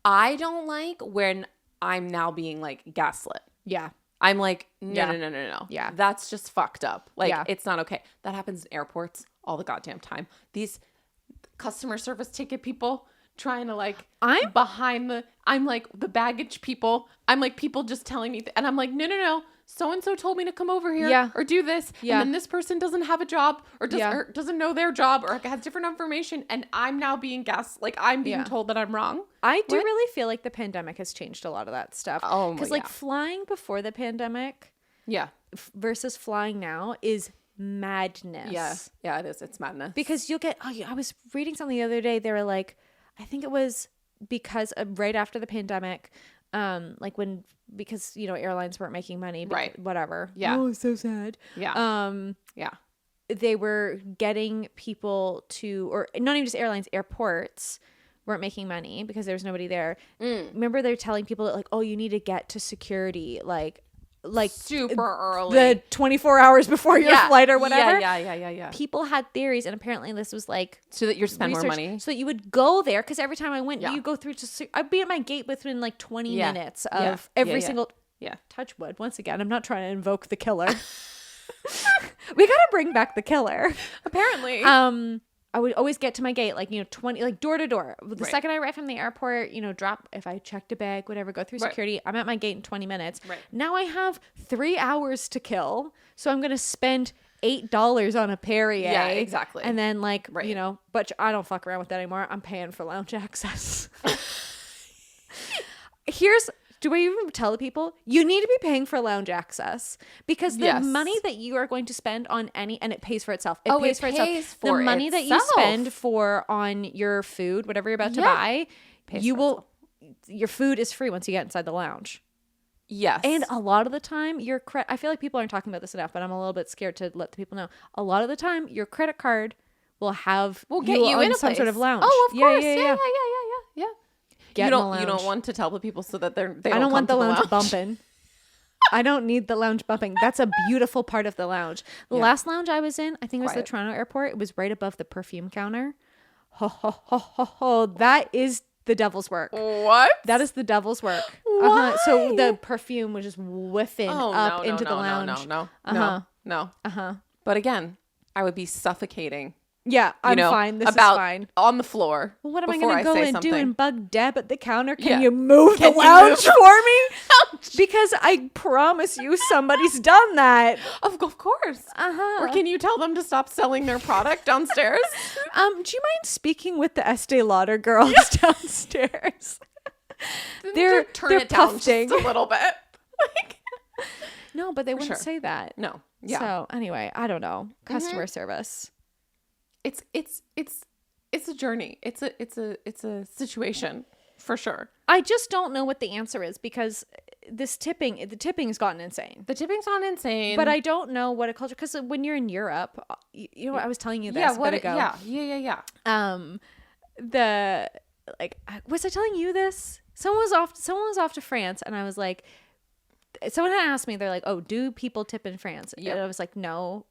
I don't like when I'm now being like gaslit. Yeah. I'm like, no. Yeah. That's just fucked up. Like, Yeah. it's not okay. That happens in airports all the goddamn time. These customer service ticket people trying to like, I'm like the baggage people. I'm like people just telling me, and I'm like, no. So-and-so told me to come over here or do this. Yeah. And then this person doesn't have a job or doesn't know their job or has different information. And I'm now being I'm being told that I'm wrong. I do really feel like the pandemic has changed a lot of that stuff. Oh, because like flying before the pandemic versus flying now is madness. Yeah, it is. It's madness. Because you'll get, I was reading something the other day. They were like, I think it was because right after the pandemic, because airlines weren't making money, right? Whatever. Yeah. Oh, so sad. Yeah. They were getting people to, or not even just airlines, airports weren't making money because there was nobody there. Remember they're telling people that like, oh, you need to get to security like super early, the 24 hours before your flight or whatever. Yeah. People had theories, and apparently this was like so that you spend more money, so that you would go there, because every time I went, you go through I'd be at my gate within like 20 minutes of every single touch wood. Once again, I'm not trying to invoke the killer. We gotta bring back the killer. Apparently. I would always get to my gate, 20, like door to door. The second I arrive from the airport, drop, if I checked a bag, whatever, go through security, I'm at my gate in 20 minutes. Right. Now I have 3 hours to kill. So I'm going to spend $8 on a Perrier. Yeah, exactly. And then but I don't fuck around with that anymore. I'm paying for lounge access. Do I even tell the people? You need to be paying for lounge access, because the money that you are going to spend on and it pays for itself. It pays for itself. The money that you spend on your food, whatever you're about to buy, your food is free once you get inside the lounge. Yes. And a lot of the time, I feel like people aren't talking about this enough, but I'm a little bit scared to let the people know. A lot of the time, your credit card will get you in some sort of lounge. Oh, of course. Yeah. You don't want to tell the people so that they don't I don't want the lounge bumping. I don't need the lounge bumping. That's a beautiful part of the lounge. The last lounge I was in, I think it was the Toronto airport. It was right above the perfume counter. Ho, ho, ho, ho, ho. That is the devil's work. What? That is the devil's work. So the perfume was just whiffing into the lounge. No. But again, I would be suffocating. Yeah, I'm fine. This is fine. On the floor. Well, what am I going to go and do and bug Deb at the counter? Can you move the lounge for me? Because I promise you somebody's done that. Of course. Or can you tell them to stop selling their product downstairs? Do you mind speaking with the Estee Lauder girls downstairs? They're it down just a little bit. No, but they wouldn't say that. No. Yeah. So anyway, I don't know. Customer service. It's a journey. It's a situation for sure. I just don't know what the answer is, because the tipping's gotten insane. The tipping's gone insane. But I don't know what a culture, because when you're in Europe, I was telling you this a bit ago. Yeah. Was I telling you this? Someone was off to France, and I was like, someone had asked me, they're like, oh, do people tip in France? And I was like, no.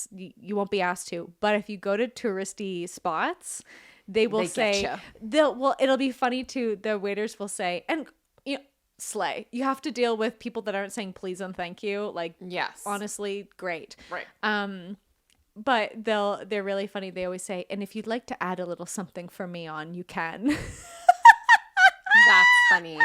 You won't be asked to, but if you go to touristy spots, they say it'll be funny too. The waiters will say, and slay. You have to deal with people that aren't saying please and thank you. Like, yes, honestly, great. Right. But they're really funny. They always say, and if you'd like to add a little something from me on, you can. That's funny.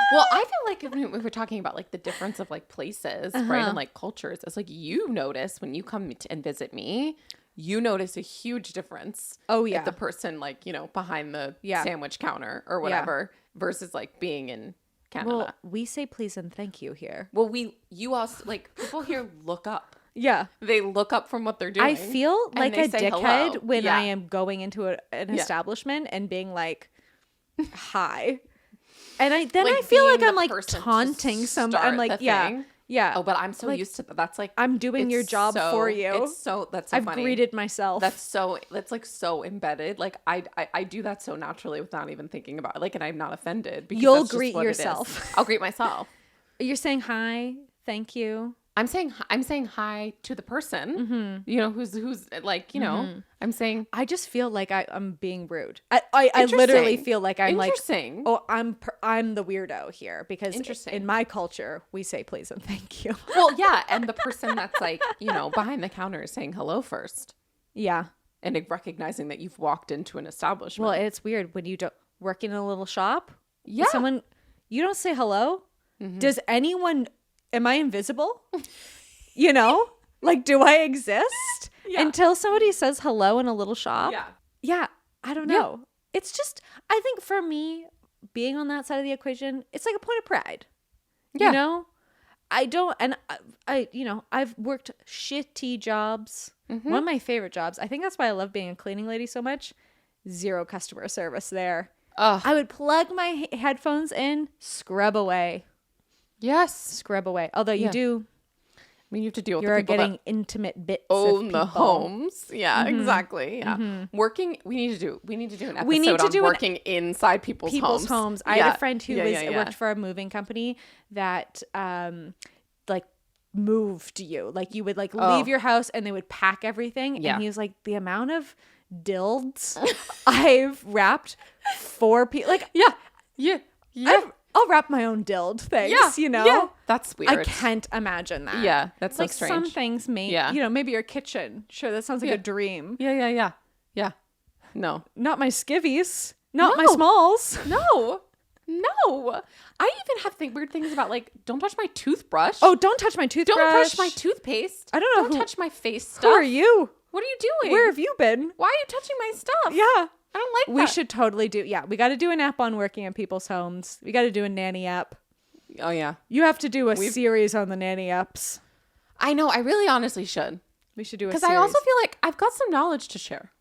Well, I feel like if we were talking about like the difference of like places, right, and like cultures, it's like you notice when you come and visit me, you notice a huge difference. Oh yeah, if the person like behind the sandwich counter or whatever versus like being in Canada. Well, we say please and thank you here. Well, you also like people here look up. Yeah, they look up from what they're doing. I feel like a dickhead when I am going into an establishment and being like, "Hi." And I feel like I'm like taunting somebody. I'm like, yeah. Oh, but I'm so used to that. That's like I'm doing your job for you. That's I've funny. greeted myself. That's like so embedded. Like I do that so naturally without even thinking about it. Like, and I'm not offended because you'll greet yourself. I'll greet myself. You're saying hi, thank you. I'm saying hi to the person, you know, who's like, you know, I'm saying. I just feel like I'm being rude. I literally feel like I'm like, oh, I'm the weirdo here because in my culture we say please and thank you. Well, yeah, and the person that's like, you know, behind the counter is saying hello first. Yeah, and recognizing that you've walked into an establishment. Well, it's weird when you don't work in a little shop. Yeah, someone you don't say hello. Does anyone? Am I invisible? You know, like, do I exist until somebody says hello in a little shop? Yeah. I don't know. It's just, I think for me, being on that side of the equation, it's like a point of pride. You know, I don't, and I you know, I've worked shitty jobs. One of my favorite jobs. I think that's why I love being a cleaning lady so much. Zero customer service there. I would plug my headphones in, scrub away. Yes. Scrub away. Although you do. I mean, you have to deal with You're the people getting that intimate bits own of the homes. Yeah, exactly. Yeah. Working. We need to do an episode on working inside people's homes. I had a friend who worked for a moving company that like moved you. Like you would like leave your house and they would pack everything. And he was like, the amount of dilds I've wrapped for people. Like I'll wrap my own dild things, you know? Yeah, that's weird. I can't imagine that. Yeah, that's like so strange. Some things you know, maybe your kitchen. Sure, that sounds like a dream. Yeah. No. Not my skivvies. Not my smalls. No. I even have weird things about like, don't touch my toothbrush. Oh, don't touch my toothbrush. Don't touch my toothpaste. I don't know. Don't touch my face stuff. Who are you? What are you doing? Where have you been? Why are you touching my stuff? Yeah. I don't like that. We should totally do. Yeah, we got to do an app on working in people's homes. We got to do a nanny app. Oh, yeah. You have to do a series on the nanny apps. I know. I really honestly should. We should do a series. Because I also feel like I've got some knowledge to share.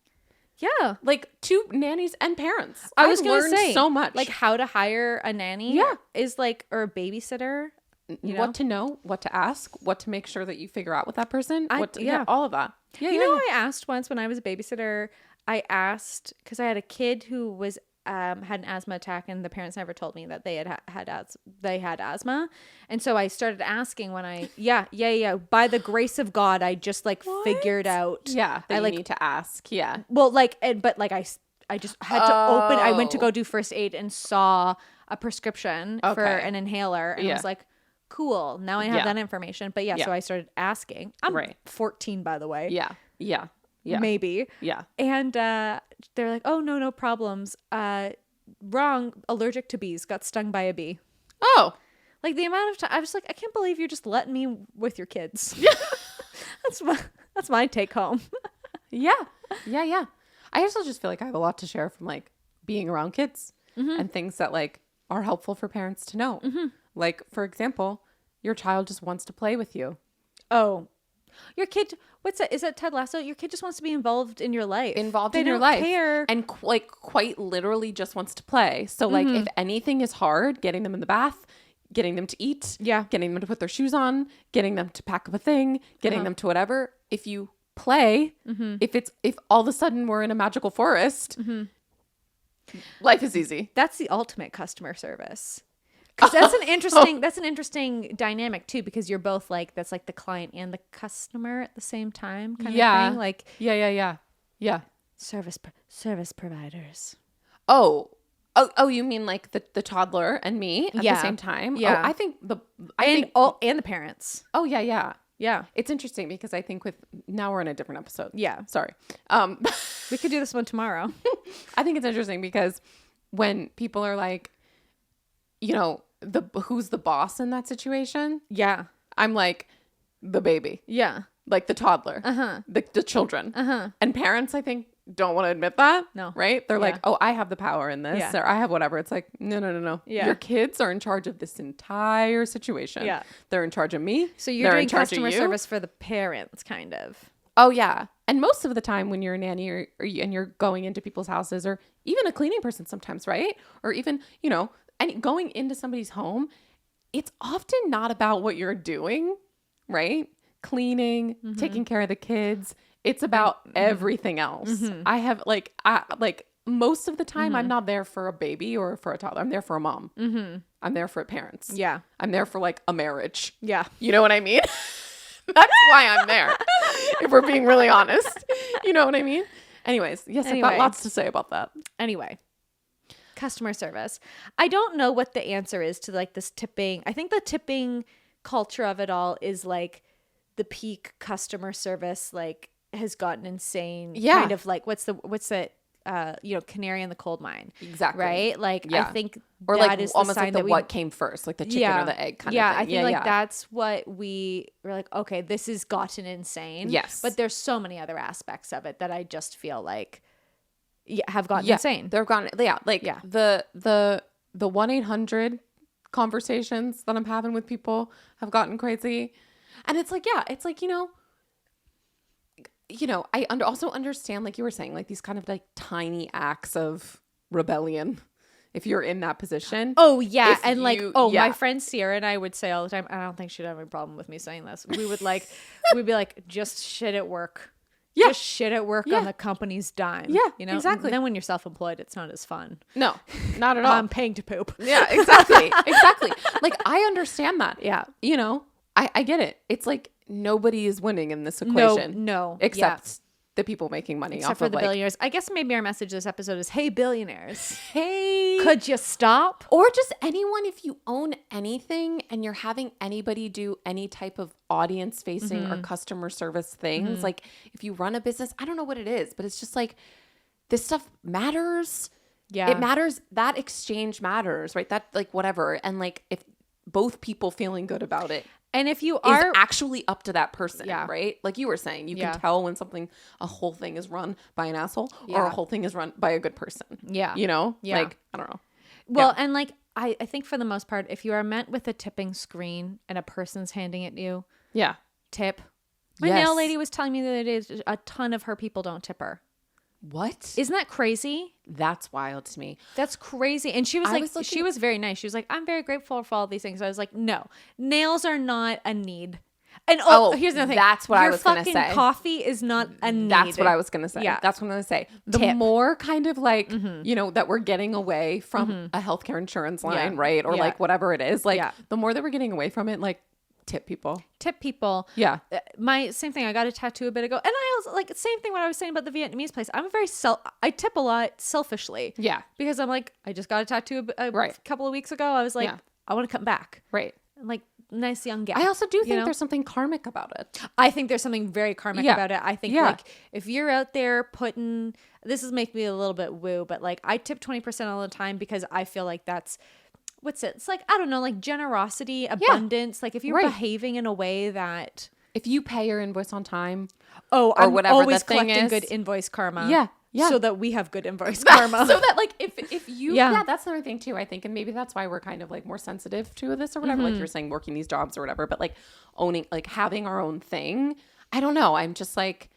Yeah. Like to nannies and parents. I was going to say so much. Like how to hire a nanny is like, or a babysitter. You know? What to know, what to ask, what to make sure that you figure out with that person. All of that. Yeah, you know, I asked once when I was a babysitter, I asked because I had a kid who was had an asthma attack and the parents never told me that they had asthma, and so I started asking when I by the grace of God I just like figured out that I need to ask well like but like I just had to open. I went to go do first aid and saw a prescription for an inhaler and I was like, cool, now I have that information. But so I started asking. I'm 14 by the way. Yeah. Maybe. Yeah. And they're like, oh, no problems. Wrong. Allergic to bees. Got stung by a bee. Oh. Like the amount of time. I was like, I can't believe you're just letting me with your kids. Yeah. That's my take home. Yeah. I also just feel like I have a lot to share from like being around kids and things that like are helpful for parents to know. Like, for example, your child just wants to play with you. Oh. Your kid, what's that? Is that Ted Lasso? Your kid just wants to be involved in your life. They don't care. And like quite literally just wants to play. So like if anything is hard, getting them in the bath, getting them to eat, getting them to put their shoes on, getting them to pack up a thing, getting them to whatever. If you play, if all of a sudden we're in a magical forest, life is easy. That's the ultimate customer service. Because that's an interesting dynamic too, because you're both like, that's like the client and the customer at the same time kind of thing. Like yeah. Service providers. Oh, you mean like the toddler and me at the same time? Yeah. I think and the parents. Oh yeah. Yeah. It's interesting because I think now we're in a different episode. Yeah. Sorry. We could do this one tomorrow. I think it's interesting because when people are like, you know, who's the boss in that situation? Yeah. I'm like the baby. Yeah. Like the toddler. The children. And parents, I think, don't want to admit that. No. Right? They're like, oh, I have the power in this. Or I have whatever. It's like, no. Yeah. Your kids are in charge of this entire situation. Yeah. They're in charge of me. So you're doing customer service for the parents, kind of. Oh, yeah. And most of the time when you're a nanny and you're going into people's houses or even a cleaning person sometimes, right? Or even, you know, and going into somebody's home, it's often not about what you're doing, right? Cleaning, taking care of the kids. It's about everything else. I have like most of the time I'm not there for a baby or for a toddler. I'm there for a mom. I'm there for parents. Yeah. I'm there for like a marriage. Yeah. You know what I mean? That's why I'm there. If we're being really honest. You know what I mean? Anyways, yes, I've got lots to say about that. Anyway, customer service. I don't know what the answer is to like this tipping. I think the tipping culture of it all is like the peak customer service like has gotten insane. Yeah. Kind of like what's the canary in the coal mine. Exactly. Right? Like I think or that like is almost the sign like the what came first, like the chicken or the egg kind of thing. I think like that's what we're like, okay, this has gotten insane. Yes. But there's so many other aspects of it that I just feel like have gotten insane. They've gone the 1-800 conversations that I'm having with people have gotten crazy. And it's like, it's like, I also understand, like you were saying, like these kind of like tiny acts of rebellion if you're in that position. Oh, yeah. And my friend Sierra and I would say all the time, I don't think she'd have any problem with me saying this. We would we'd be like, just shit at work. Yeah. Just shit at work on the company's dime. Yeah, exactly. And then when you're self-employed, it's not as fun. No, not at all. I'm paying to poop. Yeah, exactly. Exactly. Like, I understand that. Yeah. I get it. It's like nobody is winning in this equation. No. Except the people making money except off for of the billionaires. I guess maybe our message this episode is, hey, billionaires. Hey. Could you stop? Or just anyone, if you own anything and you're having anybody do any type of audience facing or customer service things, like if you run a business, I don't know what it is, but it's just like this stuff matters. Yeah. It matters. That exchange matters, right? That like whatever. And like if both people feeling good about it. And if you are actually up to that person, right? Like you were saying, you can tell when a whole thing is run by an asshole or a whole thing is run by a good person. Yeah. Like, I don't know. Well, and like, I think for the most part, if you are met with a tipping screen and a person's handing it to you, tip. My nail lady was telling me the other day a ton of her people don't tip her. What? Isn't that crazy? That's wild to me. That's crazy. And she was she was very nice. She was like, I'm very grateful for all these things. I was like, no, nails are not a need. And here's another thing. That's what I was going to say. Your fucking coffee is not a need. That's what I was going to say. Yeah. That's what I'm going to say. The more kind of like, that we're getting away from a healthcare insurance line, right? Or like whatever it is. Like the more that we're getting away from it, like tip people. Yeah. My same thing. I got a tattoo a bit ago. And I also like same thing what I was saying about the Vietnamese place. I'm I tip a lot selfishly. Yeah. Because I'm like, I just got a tattoo a couple of weeks ago. I was like, I want to come back. Right. I'm like, nice young gal. I also do think there's something karmic about it. I think there's something very karmic about it. I think like if you're out there this is making me a little bit woo, but like I tip 20% all the time because I feel like that's it's like, I don't know, like generosity, abundance. Like if you're behaving in a way that if you pay your invoice on time or I'm whatever always the thing collecting is, good invoice karma. Yeah. So that we have good invoice karma. So that like if you that's another thing too, I think, and maybe that's why we're kind of like more sensitive to this or whatever, like you're saying, working these jobs or whatever, but like owning, like having our own thing. I don't know. I'm just like,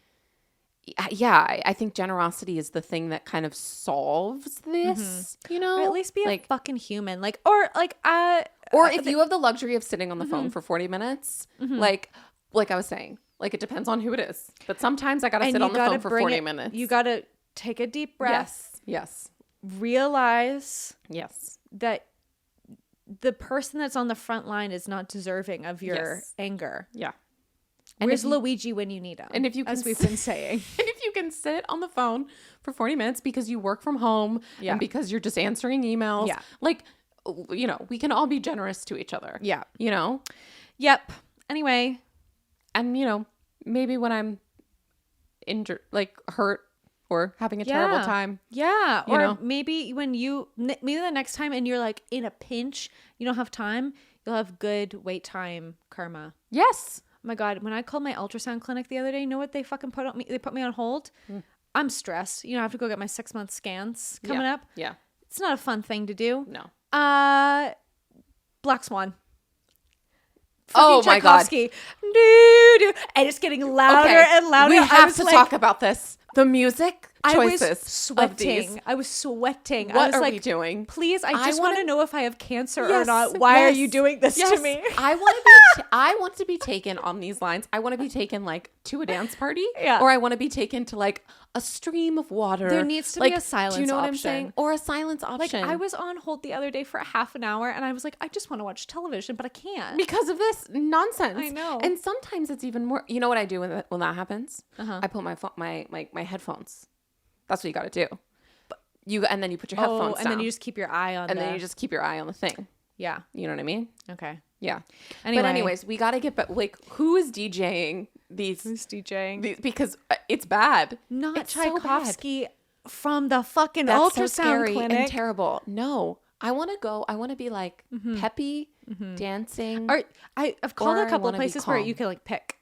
I think generosity is the thing that kind of solves this, Or at least be like, a fucking human. Like, or if you have the luxury of sitting on the phone for 40 minutes, like I was saying, like it depends on who it is. But sometimes I got to sit on the phone for 40 minutes. You got to take a deep breath. Yes. Realize that the person that's on the front line is not deserving of your anger. Yeah. And where's Luigi when you need him? And if you as we've been saying. And if you can sit on the phone for 40 minutes because you work from home and because you're just answering emails, like, we can all be generous to each other. Yeah. Yep. Anyway. And, maybe when I'm injured, like hurt or having a terrible time. Yeah. Or maybe maybe the next time and you're like in a pinch, you don't have time, you'll have good wait time karma. Yes. Oh my God, when I called my ultrasound clinic the other day, you know what they fucking put on me? They put me on hold. I'm stressed. I have to go get my 6-month scans coming up. Yeah. It's not a fun thing to do. No. Black Swan. Oh my God. And it's getting louder and louder. We have to talk about this. The music choices. I was sweating. What I was are like, we doing? Please, I just want to know if I have cancer or Yes, not. Why are you yes, doing this yes. to me? I want to be taken on these lines. I want to be taken like to a dance party, Yeah. or I want to be taken to like a stream of water. There needs to like, be a silence Do you know option. what I'm saying? Or a silence Like, option. I was on hold the other day for a half an hour, and I was like, I just want to watch television, but I can't. because of this nonsense. I know. And sometimes it's even more. You know what I do when that happens? Uh-huh. I put my headphones. That's what you got to do. But and then you put your headphones down. And then you just keep your eye on then you just keep your eye on the thing. Yeah. You know what I mean? Okay. Yeah. Anyway. But anyways, we got to get back. Like, who is DJing these? Who's DJing? Because it's bad. Not it's Tchaikovsky from the fucking That's so ultrasound scary clinic. and terrible. No, I want to go. I want to be like peppy, dancing. I've called Or a I couple wanna be places where calm. you can like pick.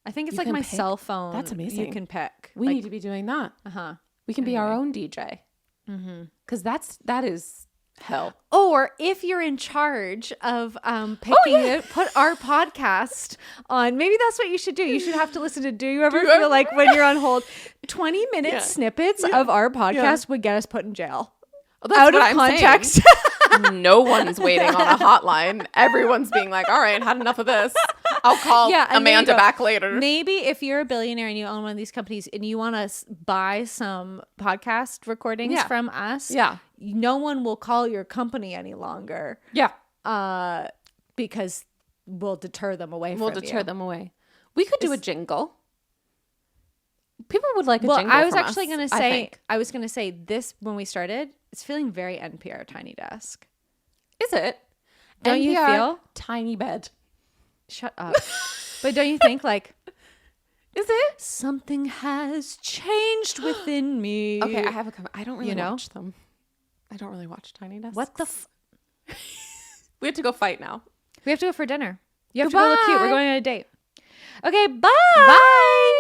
I think it's You like can my pick? cell phone. That's amazing. You can pick. We need to be doing that. Uh-huh. We can be our own DJ. Because that is hell. Or if you're in charge of picking it, put our podcast on. Maybe that's what you should do. You should have to listen to Do You Ever Feel Like When You're on Hold? 20-minute snippets of our podcast would get us put in jail. Well, that's Out what of I'm context. saying. No one's waiting on a hotline. Everyone's being like, all right, had enough of this. I'll call and Amanda back later. Maybe if you're a billionaire and you own one of these companies and you want to buy some podcast recordings from us, no one will call your company any longer. Yeah. Because we'll deter them away from you. We'll deter them away. We could do a jingle. People would like a jingle. I was from actually us, going to I say, think. I was going to say this when we started. It's feeling very NPR Tiny Desk. Is it? Don't you NPR, feel? Tiny bed. Shut up. But don't you think like, is it? Something has changed within me. Okay, I have a comment. I don't really You know? watch them. I don't really watch Tiny Desks. What the We have to go fight now. We have to go for dinner. You have to go look cute. We're going on a date. Okay, bye. Bye.